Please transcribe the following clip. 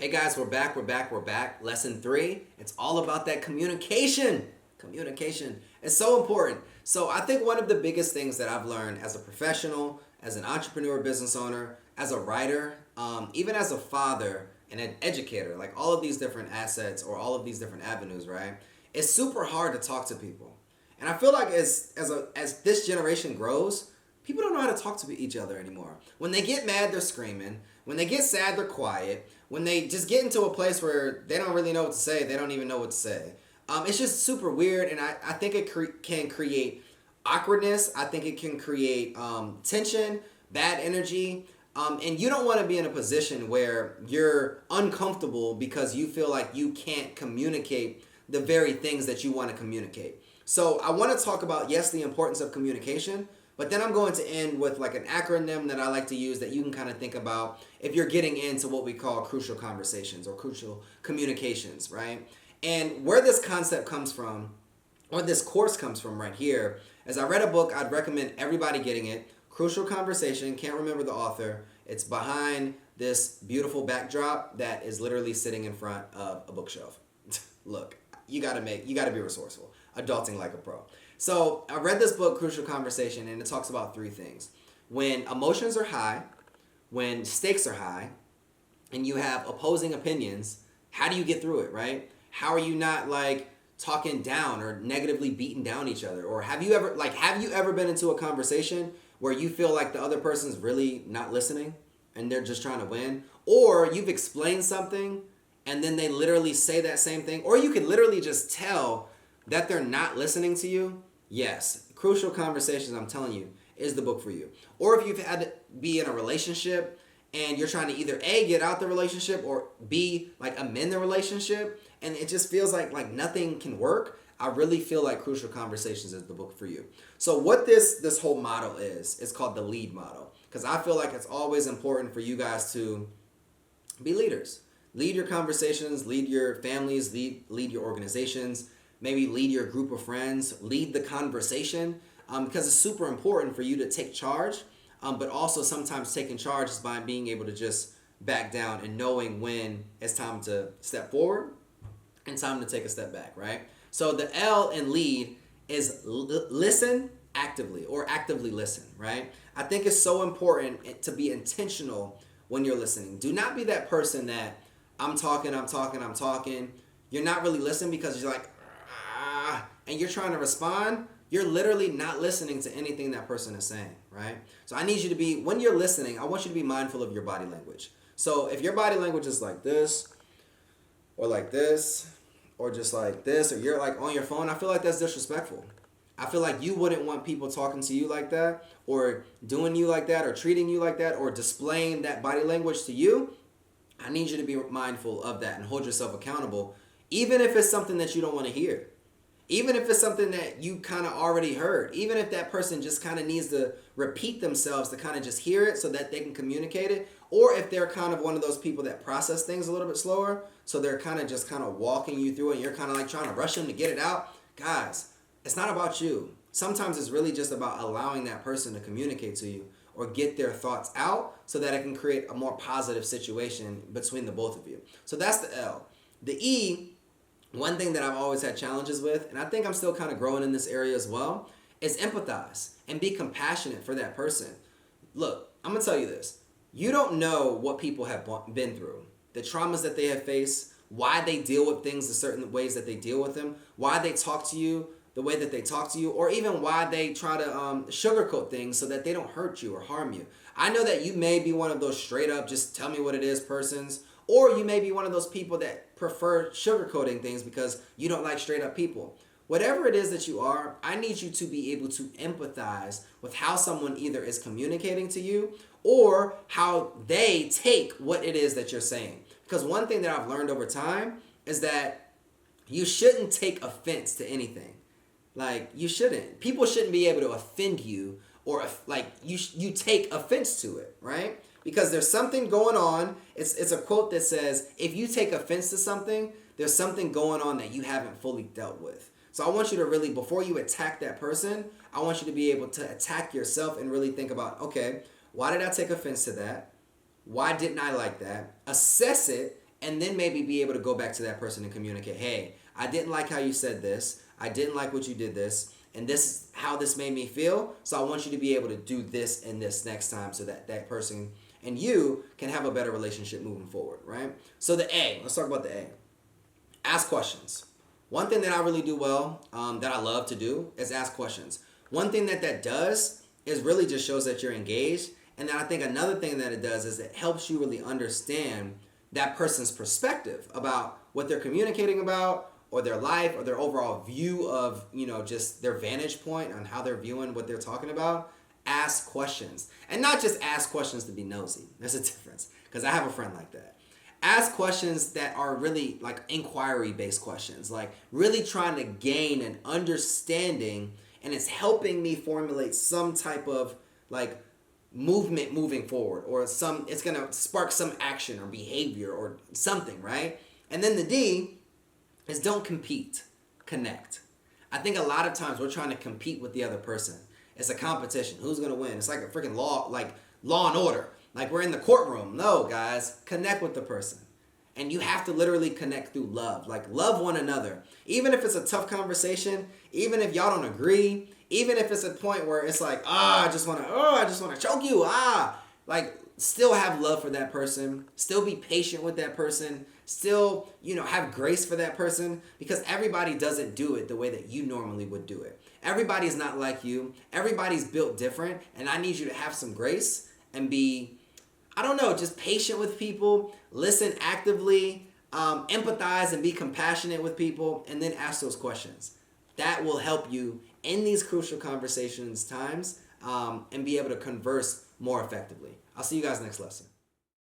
Hey guys, we're back. Lesson 3. It's all about that communication. Communication is so important. So I think one of the biggest things that I've learned as a professional, as an entrepreneur, business owner, as a writer, even as a father and an educator, like all of these different assets or all of these different avenues, right? It's super hard to talk to people. And I feel like as this generation grows, people don't know how to talk to each other anymore. When they get mad, they're screaming. When they get sad, they're quiet. When they just get into a place where they don't really know what to say, they don't even know what to say. It's just super weird, and I think it can create awkwardness. I think it can create tension, bad energy. And you don't want to be in a position where you're uncomfortable because you feel like you can't communicate the very things that you want to communicate. So I want to talk about, yes, the importance of communication, but then I'm going to end with like an acronym that I like to use that you can kind of think about if you're getting into what we call crucial conversations or crucial communications, right? And where this concept comes from, or this course comes from right here, as I read a book, I'd recommend everybody getting it. Crucial Conversation, can't remember the author. It's behind this beautiful backdrop that is literally sitting in front of a bookshelf. Look, you gotta be resourceful. Adulting like a pro. So I read this book, Crucial Conversation, and it talks about 3 things. When emotions are high, when stakes are high, and you have opposing opinions, how do you get through it, right? How are you not like talking down or negatively beating down each other? Or have you ever been into a conversation where you feel like the other person's really not listening and they're just trying to win? Or you've explained something and then they literally say that same thing, or you can literally just tell that they're not listening to you. Yes, Crucial Conversations, I'm telling you, is the book for you. Or if you've had to be in a relationship and you're trying to either A, get out the relationship, or B, like amend the relationship, and it just feels like nothing can work, I really feel like Crucial Conversations is the book for you. So what this whole model is called the lead model, because I feel like it's always important for you guys to be leaders. Lead your conversations, lead your families, lead your organizations, maybe lead your group of friends, lead the conversation, because it's super important for you to take charge, but also sometimes taking charge is by being able to just back down and knowing when it's time to step forward and time to take a step back, right? So the L in lead is listen actively, or actively listen, right? I think it's so important to be intentional when you're listening. Do not be that person that I'm talking. You're not really listening because you're like, and you're trying to respond. You're literally not listening to anything that person is saying, right? So I need you to be, when you're listening, I want you to be mindful of your body language. So if your body language is like this, or just like this, or you're like on your phone, I feel like that's disrespectful. I feel like you wouldn't want people talking to you like that, or doing you like that, or treating you like that, or displaying that body language to you. I need you to be mindful of that and hold yourself accountable, even if it's something that you don't want to hear. Even if it's something that you kind of already heard, even if that person just kind of needs to repeat themselves to kind of just hear it so that they can communicate it, or if they're kind of one of those people that process things a little bit slower, so they're kind of walking you through it and you're kind of like trying to rush them to get it out. Guys, it's not about you. Sometimes it's really just about allowing that person to communicate to you or get their thoughts out so that it can create a more positive situation between the both of you. So that's the L. The E, one thing that I've always had challenges with, and I think I'm still kind of growing in this area as well, is empathize and be compassionate for that person. Look, I'm going to tell you this. You don't know what people have been through, the traumas that they have faced, why they deal with things the certain ways that they deal with them, why they talk to you the way that they talk to you, or even why they try to sugarcoat things so that they don't hurt you or harm you. I know that you may be one of those straight up, just tell me what it is persons, or you may be one of those people that prefer sugarcoating things because you don't like straight up people. Whatever it is that you are, I need you to be able to empathize with how someone either is communicating to you or how they take what it is that you're saying. Because one thing that I've learned over time is that you shouldn't take offense to anything. Like, you shouldn't. People shouldn't be able to offend you, or like you take offense to it, right? Because there's something going on. It's a quote that says, if you take offense to something, there's something going on that you haven't fully dealt with. So I want you to really, before you attack that person, I want you to be able to attack yourself and really think about, okay, why did I take offense to that? Why didn't I like that? Assess it and then maybe be able to go back to that person and communicate, hey, I didn't like how you said this. I didn't like what you did this. And this is how this made me feel. So I want you to be able to do this and this next time so that that person and you can have a better relationship moving forward, right? So the A, let's talk about the A. Ask questions. One thing that I really do well, that I love to do, is ask questions. One thing that does is really just shows that you're engaged. And then I think another thing that it does is it helps you really understand that person's perspective about what they're communicating about, or their life, or their overall view of, just their vantage point on how they're viewing what they're talking about. Ask questions. And not just ask questions to be nosy. There's a difference. Because I have a friend like that. Ask questions that are really like inquiry-based questions. Like really trying to gain an understanding, and it's helping me formulate some type of like movement moving forward, or it's going to spark some action or behavior or something, right? And then the D is don't compete, connect. I think a lot of times we're trying to compete with the other person. It's a competition. Who's going to win? It's like a freaking law and order. Like we're in the courtroom. No, guys, connect with the person. And you have to literally connect through love. Like love one another. Even if it's a tough conversation, even if y'all don't agree, even if it's a point where it's like, I just want to choke you. Like still have love for that person. Still be patient with that person. Still, have grace for that person, because everybody doesn't do it the way that you normally would do it. Everybody's not like you. Everybody's built different. And I need you to have some grace and be, just patient with people, listen actively, empathize and be compassionate with people, and then ask those questions. That will help you in these crucial conversations times, and be able to converse more effectively. I'll see you guys next lesson.